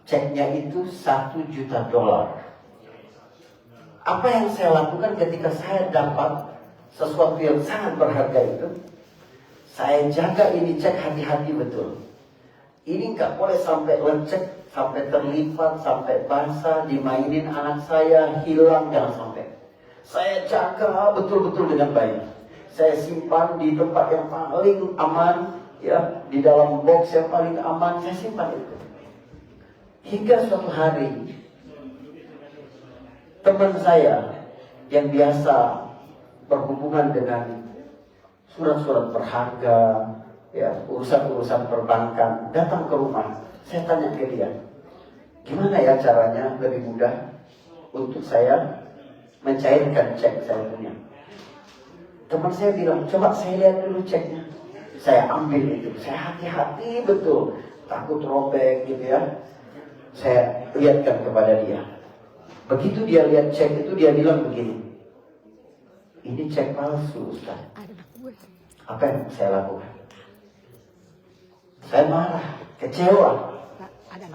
Ceknya itu $1 juta. Apa yang saya lakukan ketika saya dapat sesuatu yang sangat berharga itu? Saya jaga ini cek hati-hati betul. Ini nggak boleh sampai lecek, sampai terlipat, sampai basah, dimainin anak saya, hilang, jangan sampai. Saya jaga betul-betul dengan baik. Saya simpan di tempat yang paling aman, ya, di dalam box yang paling aman, saya simpan itu. Hingga suatu hari, teman saya yang biasa berhubungan dengan surat-surat berharga, ya, urusan-urusan perbankan, datang ke rumah. Saya tanya ke dia, gimana ya caranya lebih mudah untuk saya mencairkan cek saya punya? Teman saya bilang, coba saya lihat dulu ceknya. Saya ambil itu, saya hati-hati betul, takut robek gitu ya. Saya lihatkan kepada dia. Begitu dia lihat cek itu, dia bilang begini, ini cek palsu, Ustaz. Apa yang saya lakukan? Saya marah, kecewa.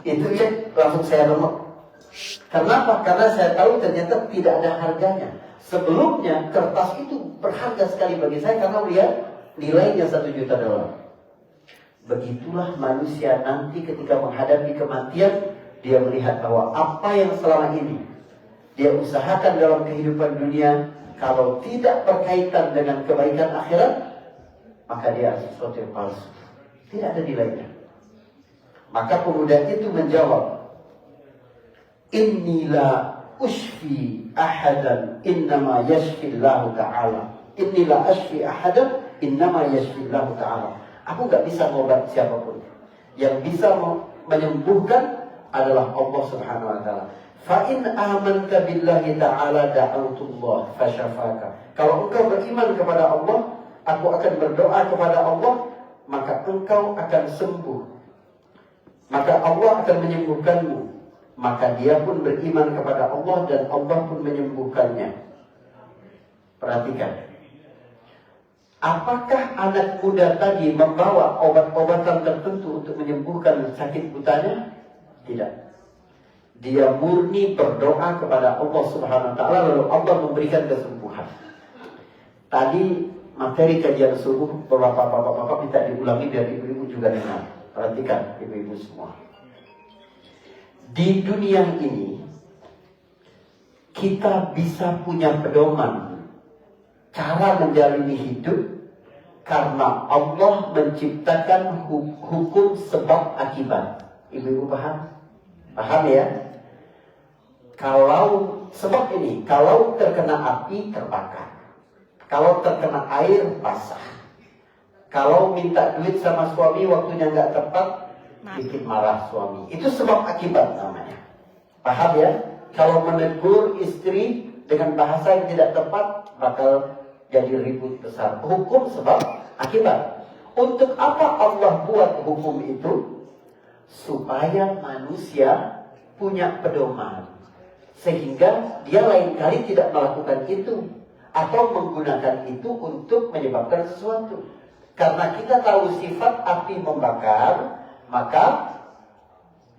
Itu cek langsung saya remek. Kenapa? Karena saya tahu ternyata tidak ada harganya. Sebelumnya kertas itu berharga sekali bagi saya karena lihat nilainya $1 juta. Begitulah manusia nanti ketika menghadapi kematian, dia melihat bahwa apa yang selama ini dia usahakan dalam kehidupan dunia, kalau tidak berkaitan dengan kebaikan akhirat, maka dia sesuatu yang palsu, tidak ada nilainya. Maka pemuda itu menjawab, Innila ushfi ahadan innama yashfillahu ta'ala. Innila ashfi ahadan innama yashfillahu ta'ala. Aku gak bisa ngobat siapapun. Yang bisa menyembuhkan adalah Allah Subhanahu wa ta'ala. Fa'in amanta billahi ta'ala da'autullah fashafaka. Kalau engkau beriman kepada Allah, aku akan berdoa kepada Allah, maka engkau akan sembuh. Maka Allah akan menyembuhkanmu. Maka dia pun beriman kepada Allah dan Allah pun menyembuhkannya. Perhatikan. Apakah anak muda tadi membawa obat-obatan tertentu untuk menyembuhkan sakit butanya? Tidak. Dia murni berdoa kepada Allah Subhanahu wa ta'ala, lalu Allah memberikan kesembuhan. Tadi materi kajian subuh bapak-bapak minta diulangi biar ibu-ibu juga dengar. Perhatikan ibu-ibu semua. Di dunia ini kita bisa punya pedoman cara menjalani hidup karena Allah menciptakan hukum sebab akibat. Ibu-ibu paham? Paham ya? Kalau sebab ini, kalau terkena api terbakar, kalau terkena air basah, kalau minta duit sama suami waktunya nggak tepat, bikin marah suami. Itu sebab akibat namanya. Paham ya? Kalau menegur istri dengan bahasa yang tidak tepat, bakal jadi ribut besar. Hukum sebab akibat. Untuk apa Allah buat hukum itu? Supaya manusia punya pedoman. Sehingga dia lain kali tidak melakukan itu. Atau menggunakan itu untuk menyebabkan sesuatu. Karena kita tahu sifat api membakar, maka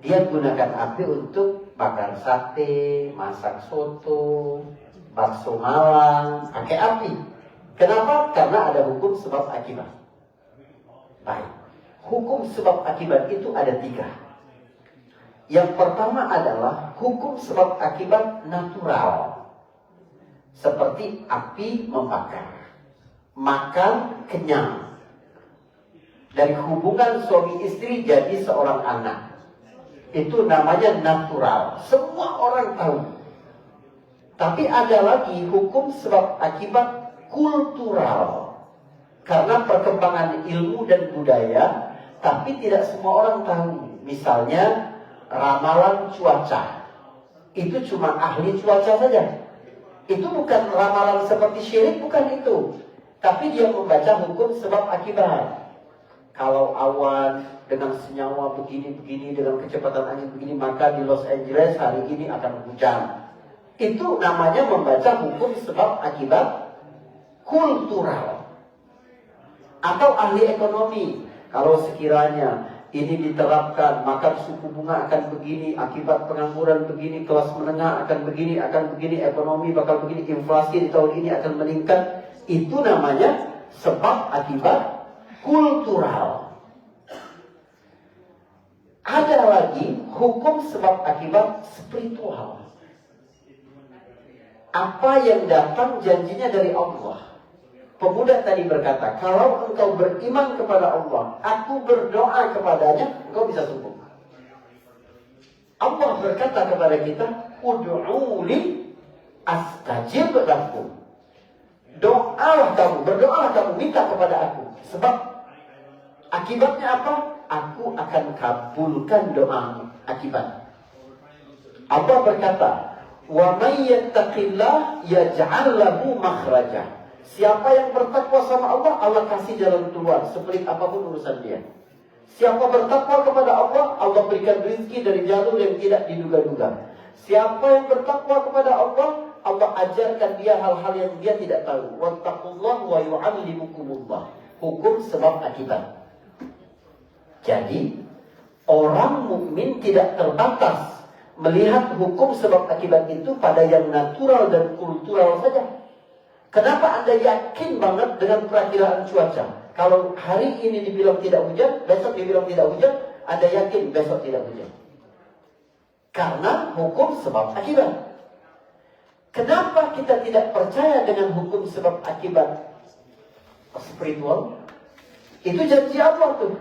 dia gunakan api untuk bakar sate, masak soto, bakso Malang, pakai api. Kenapa? Karena ada hukum sebab akibat. Baik. Hukum sebab akibat itu ada 3. Yang pertama adalah hukum sebab akibat natural. Seperti api membakar. Makan kenyang. Dari hubungan suami istri jadi seorang anak. Itu namanya natural. Semua orang tahu. Tapi ada lagi hukum sebab akibat kultural. Karena perkembangan ilmu dan budaya, tapi tidak semua orang tahu. Misalnya ramalan cuaca. Itu cuma ahli cuaca saja. Itu bukan ramalan seperti syirik, bukan itu. Tapi dia membaca hukum sebab akibat. Kalau awan dengan senyawa begini-begini, dengan kecepatan angin begini, maka di Los Angeles hari ini akan hujan. Itu namanya membaca hukum sebab akibat kultural. Atau ahli ekonomi, kalau sekiranya ini diterapkan, maka suku bunga akan begini, akibat pengangguran begini, kelas menengah akan begini, ekonomi bakal begini, inflasi di tahun ini akan meningkat. Itu namanya sebab akibat kultural. Ada lagi hukum sebab akibat spiritual. Apa yang datang janjinya dari Allah. Pemuda tadi berkata, kalau engkau beriman kepada Allah, aku berdoa kepadanya, engkau bisa sembuh. Allah berkata kepada kita, ud'uli astajib lakum. Berdoalah kamu, minta kepada aku. Sebab akibatnya apa? Aku akan kabulkan doamu. Akibat. Allah berkata, wa may yattaqillah yaj'al lahu makhraja. Siapa yang bertakwa sama Allah, Allah kasih jalan keluar, sepelik apapun urusan dia. Siapa bertakwa kepada Allah, Allah berikan rezeki dari jalur yang tidak diduga-duga. Siapa yang bertakwa kepada Allah, Allah ajarkan dia hal-hal yang dia tidak tahu. Wattaqullah wa yu'allimukumullah. Hukum sebab akibat. Jadi, orang mukmin tidak terbatas melihat hukum sebab akibat itu pada yang natural dan kultural saja. Kenapa Anda yakin banget dengan perakiraan cuaca? Kalau hari ini dibilang tidak hujan, besok dibilang tidak hujan, Anda yakin besok tidak hujan. Karena hukum sebab akibat. Kenapa kita tidak percaya dengan hukum sebab akibat spiritual? Itu janji Allah tuh.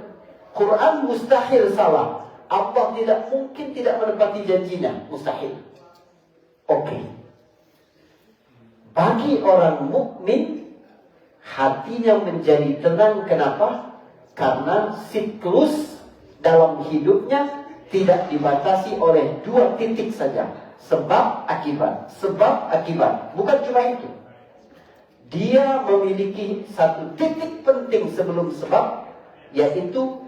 Quran mustahil salah. Allah tidak mungkin tidak menepati janjinya. Mustahil. Oke. Bagi orang mukmin, hatinya menjadi tenang. Kenapa? Karena siklus dalam hidupnya tidak dibatasi oleh 2 titik saja. Sebab akibat. Sebab akibat. Bukan cuma itu. Dia memiliki 1 titik penting sebelum sebab, yaitu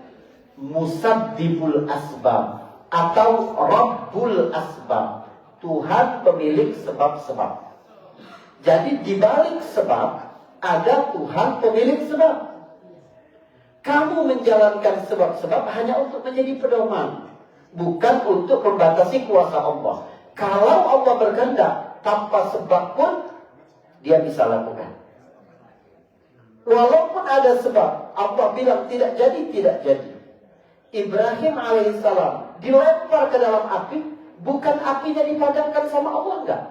musabbibul asbab atau Rabbul asbab. Tuhan pemilik sebab-sebab. Jadi di balik sebab ada Tuhan pemilik sebab. Kamu menjalankan sebab-sebab hanya untuk menjadi pedoman, bukan untuk membatasi kuasa Allah. Kalau Allah berkehendak tanpa sebab pun dia bisa lakukan. Walaupun ada sebab, Allah bilang tidak jadi, tidak jadi. Ibrahim alaihissalam dilempar ke dalam api, bukan apinya dipadamkan sama Allah, enggak.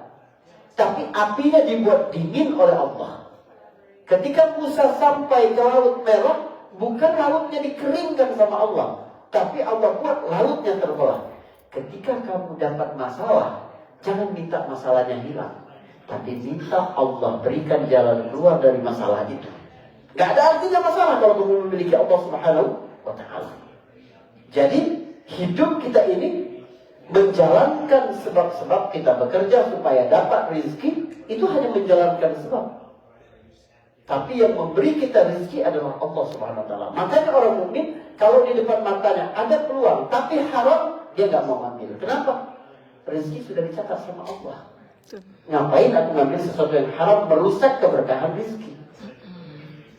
Tapi apinya dibuat dingin oleh Allah. Ketika Musa sampai ke Laut Merah, bukan lautnya dikeringkan sama Allah, tapi Allah buat lautnya terbelah. Ketika kamu dapat masalah, jangan minta masalahnya hilang, tapi minta Allah berikan jalan keluar dari masalah itu. Gak ada artinya masalah kalau kamu memiliki Allah Subhanahu wa Ta'ala. Jadi hidup kita ini menjalankan sebab-sebab, kita bekerja supaya dapat rezeki, itu hanya menjalankan sebab. Tapi yang memberi kita rezeki adalah Allah Subhanahu wa Ta'ala. Makanya orang mukmin kalau di depan matanya ada peluang tapi haram, dia nggak mau ambil. Kenapa? Rezeki sudah dicatat sama Allah. Ngapain aku ngambil sesuatu yang haram, merusak keberkahan rezeki?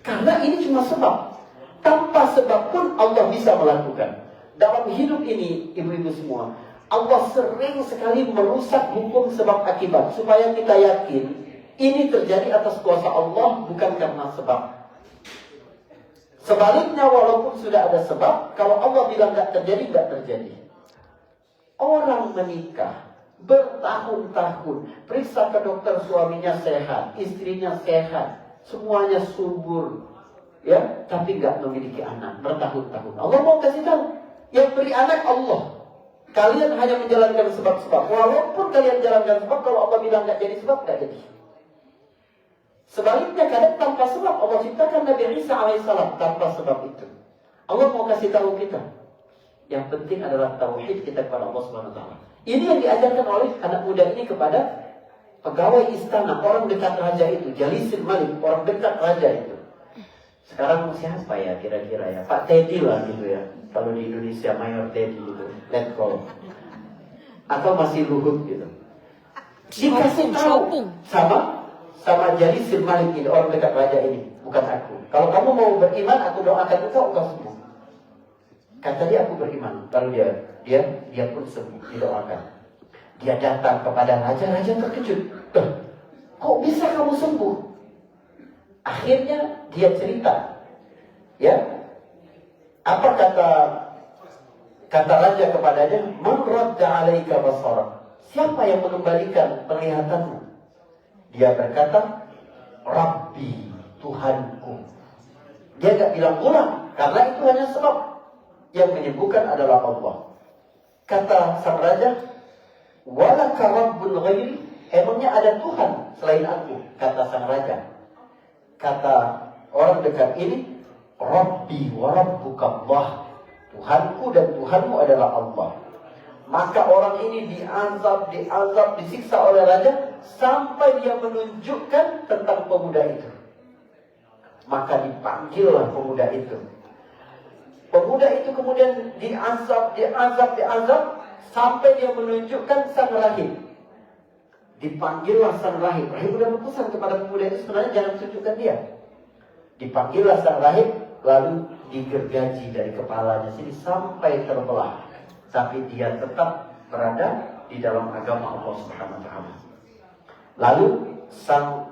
Karena ini cuma sebab. Tanpa sebab pun Allah bisa melakukan. Dalam hidup ini, ibu-ibu semua, Allah sering sekali merusak hukum sebab akibat supaya kita yakin ini terjadi atas kuasa Allah, bukan karena sebab. Sebaliknya, walaupun sudah ada sebab, kalau Allah bilang nggak terjadi, nggak terjadi. Orang menikah bertahun-tahun, periksa ke dokter, suaminya sehat, istrinya sehat, semuanya subur, ya, tapi nggak memiliki anak bertahun-tahun. Allah mau kasih tahu, yang beri anak Allah. Kalian hanya menjalankan sebab-sebab. Walaupun kalian jalankan sebab, kalau Allah bilang nggak jadi sebab, nggak jadi. Sebaliknya, kadang tanpa sebab Allah ciptakan Nabi Isa alaihissalam tanpa sebab itu. Allah mau kasih tahu kita, yang penting adalah tauhid kita kepada Allah Subhanahu wa Ta'ala. Ini yang diajarkan oleh anak muda ini kepada pegawai istana, orang dekat raja itu, Jalisil Malik, orang dekat raja itu. Sekarang siapa ya kira-kira ya? Pak Teddy lah gitu ya. Kalau di Indonesia Mayor Teddy gitu, let go. Atau masih Luhut gitu. Dikasih tahu sama Jalisil Malik ini, orang dekat raja ini, bukan aku. Kalau kamu mau beriman, aku doakan engkau sembuh. Kata dia, aku beriman. Lalu dia pun sembuh, didoakan. Dia datang kepada raja terkejut. Kok bisa kamu sembuh? Akhirnya dia cerita. Ya, apa kata raja kepadanya? Man radda 'alaika basarak. Siapa yang mengembalikan penglihatanmu? Dia berkata, Rabbi, Tuhanku. Dia gak bilang ulang, karena itu hanya sebab. Yang menyembuhkan adalah Allah. Kata sang raja, walaka rabbun ghairi. Emangnya ada Tuhan selain aku? Kata sang raja. Kata orang dekat ini, Rabbi wa rabbuka Allah. Tuhanku dan Tuhanmu adalah Allah. Maka orang ini diazab, disiksa oleh raja sampai dia menunjukkan tentang pemuda itu. Maka dipanggillah pemuda itu. Pemuda itu kemudian diazab sampai dia menunjukkan sang rahib. Dipanggillah sang rahib. Rahib sudah berpesan kepada pemuda itu sebenarnya jangan tunjukkan dia. Dipanggillah sang rahib, lalu digergaji dari kepalanya sini sampai terbelah. Tapi dia tetap berada di dalam agama Allah Subhanahu wa taala. Lalu sang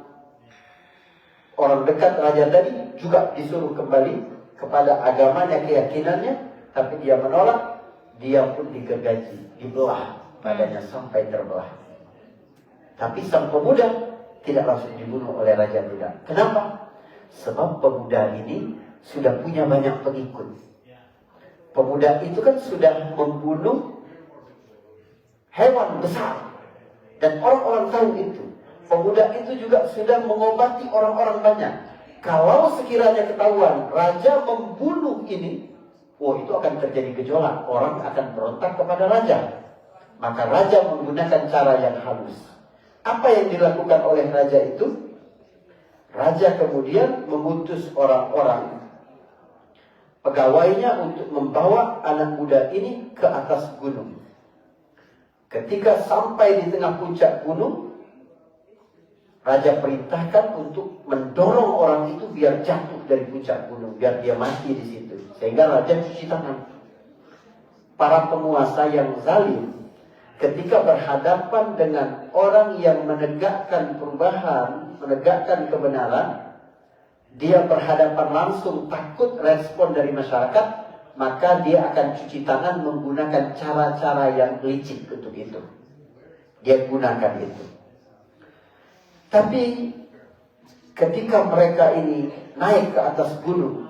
orang dekat raja tadi juga disuruh kembali kepada agamanya, keyakinannya, tapi dia menolak. Dia pun digergaji, dibelah badannya sampai terbelah. Tapi sang pemuda tidak langsung dibunuh oleh raja, tidak. Kenapa? Sebab pemuda ini sudah punya banyak pengikut. Pemuda itu kan sudah membunuh hewan besar, dan orang-orang tahu itu. Pemuda itu juga sudah mengobati orang-orang banyak. Kalau sekiranya ketahuan raja membunuh ini, itu akan terjadi gejolak. Orang akan berontak kepada raja. Maka raja menggunakan cara yang halus. Apa yang dilakukan oleh raja itu? Raja kemudian mengutus orang-orang pegawainya untuk membawa anak muda ini ke atas gunung. Ketika sampai di tengah puncak gunung, raja perintahkan untuk mendorong orang itu biar jatuh dari puncak gunung, biar dia mati di situ. Sehingga raja cuci tangan. Para penguasa yang zalim, ketika berhadapan dengan orang yang menegakkan perubahan, menegakkan kebenaran, dia berhadapan langsung, takut respon dari masyarakat, maka dia akan cuci tangan menggunakan cara-cara yang licik untuk itu. Dia gunakan itu. Tapi ketika mereka ini naik ke atas gunung,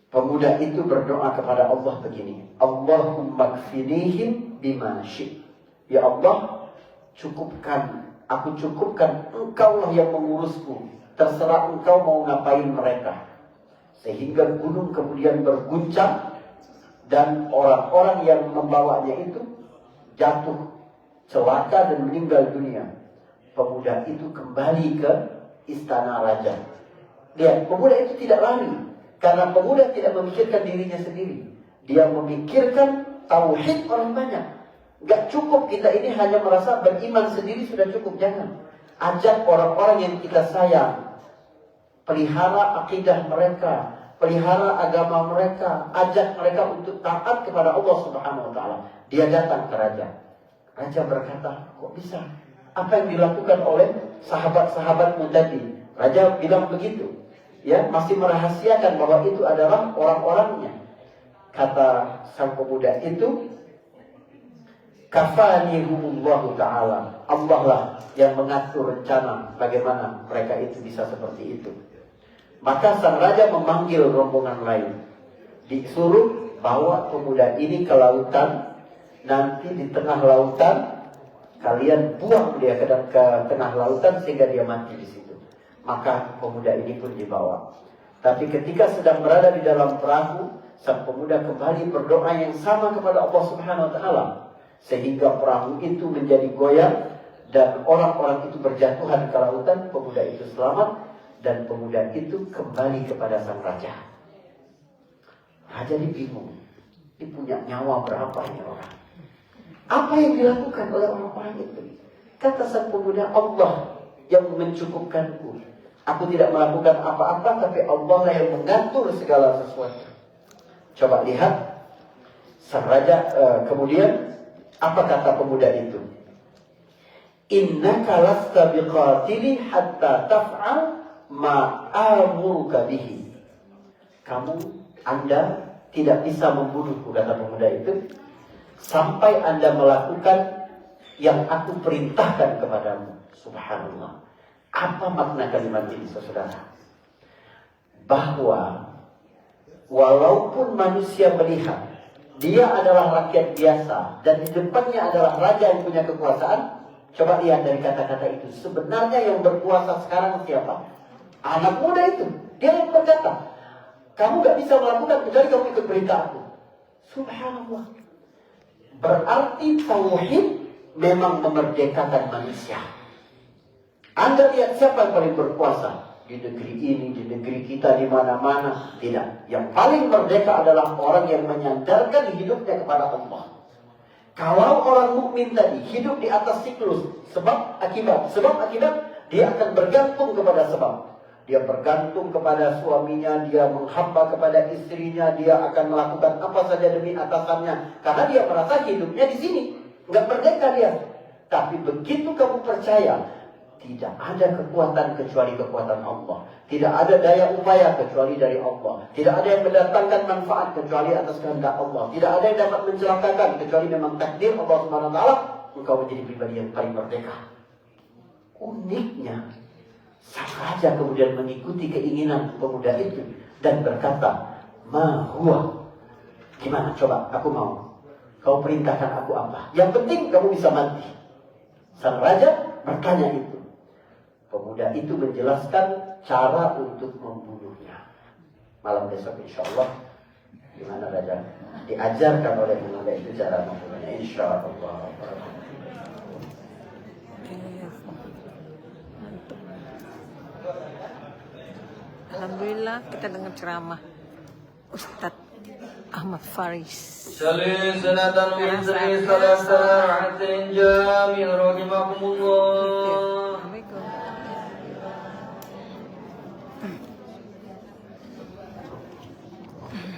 pemuda itu berdoa kepada Allah begini, Allahumma kfinihim bima syi'ta. Ya Allah, aku cukupkan, Engkaulah yang mengurusku. Terserah Engkau mau ngapain mereka. Sehingga gunung kemudian berguncang dan orang-orang yang membawanya itu jatuh celaka dan meninggal dunia. Pemuda itu kembali ke istana raja. Lihat, pemuda itu tidak lari. Karena pemuda tidak memikirkan dirinya sendiri. Dia memikirkan tauhid orang banyak. Gak cukup kita ini hanya merasa beriman sendiri sudah cukup. Jangan. Ajak orang-orang yang kita sayang. Pelihara akidah mereka. Pelihara agama mereka. Ajak mereka untuk taat kepada Allah Subhanahu wa taala. Dia datang ke raja. Raja berkata, kok bisa? Apa yang dilakukan oleh sahabat-sahabatmu tadi? Raja bilang begitu. Ya, masih merahasiakan bahwa itu adalah orang-orangnya. Kata sang pemuda itu, kafanihumullahu ta'ala. Allah lah yang mengatur rencana bagaimana mereka itu bisa seperti itu. Maka sang raja memanggil rombongan lain. Disuruh bawa pemuda ini ke lautan. Nanti di tengah lautan kalian buang dia ke tengah lautan sehingga dia mati di situ. Maka pemuda ini pun dibawa. Tapi ketika sedang berada di dalam perahu, sang pemuda kembali berdoa yang sama kepada Allah Subhanahu wa taala. Sehingga perahu itu menjadi goyang dan orang-orang itu berjatuhan ke lautan. Pemuda itu selamat dan pemuda itu kembali kepada sang raja. Raja ini bingung. Ini punya nyawa berapa ini orang? Apa yang dilakukan oleh orang-orang itu? Kata sang pemuda, Allah yang mencukupkanku. Aku tidak melakukan apa-apa, tapi Allah lah yang mengatur segala sesuatu. Coba lihat sang raja. Kemudian apa kata pemuda itu? Innaka lasta biqatili hatta taf'al ma amuruka bihi. Anda tidak bisa membunuhku, kata pemuda itu, sampai Anda melakukan yang aku perintahkan kepadamu. Subhanallah. Apa makna kalimat ini, saudara? Bahwa walaupun manusia melihat dia adalah rakyat biasa dan di depannya adalah raja yang punya kekuasaan, coba lihat dari kata-kata itu. Sebenarnya yang berkuasa sekarang siapa? Anak muda itu. Dia yang berkata, kamu gak bisa melakukan kecuali kamu ikut perintah aku. Subhanallah. Berarti tauhid memang memerdekakan manusia. Anda lihat siapa yang paling berkuasa di negeri ini, di negeri kita, di mana-mana? Tidak. Yang paling merdeka adalah orang yang menyandarkan hidupnya kepada Allah. Kalau orang mukmin tadi hidup di atas siklus sebab akibat, dia akan bergantung kepada sebab. Dia bergantung kepada suaminya, dia menghamba kepada istrinya, dia akan melakukan apa saja demi atasannya. Karena dia merasa hidupnya di sini, nggak merdeka dia. Tapi begitu kamu percaya, tidak ada kekuatan kecuali kekuatan Allah. Tidak ada daya upaya kecuali dari Allah. Tidak ada yang mendatangkan manfaat kecuali atas kehendak Allah. Tidak ada yang dapat mencelakakan kecuali memang takdir Allah Subhanahu wa taala. Engkau menjadi pribadi yang paling merdeka. Uniknya, sang raja kemudian mengikuti keinginan pemuda itu dan berkata, "Ma huwa?" Gimana? Coba, aku mau. Kau perintahkan aku apa? Yang penting kamu bisa mati. Sang raja bertanya itu. Pemuda itu menjelaskan cara untuk membunuhnya. Malam besok insya Allah, gimana raja diajarkan oleh pemuda itu cara membunuhnya, insya Allah. Alhamdulillah kita dengar ceramah Ustadz Ahmad Faris. Salih sanatan min sri salatin jami rahimakumullah.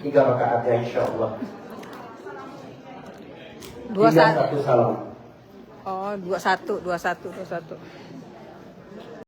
Tiga rakaat ya insya Allah. 21 salam. Oh 21.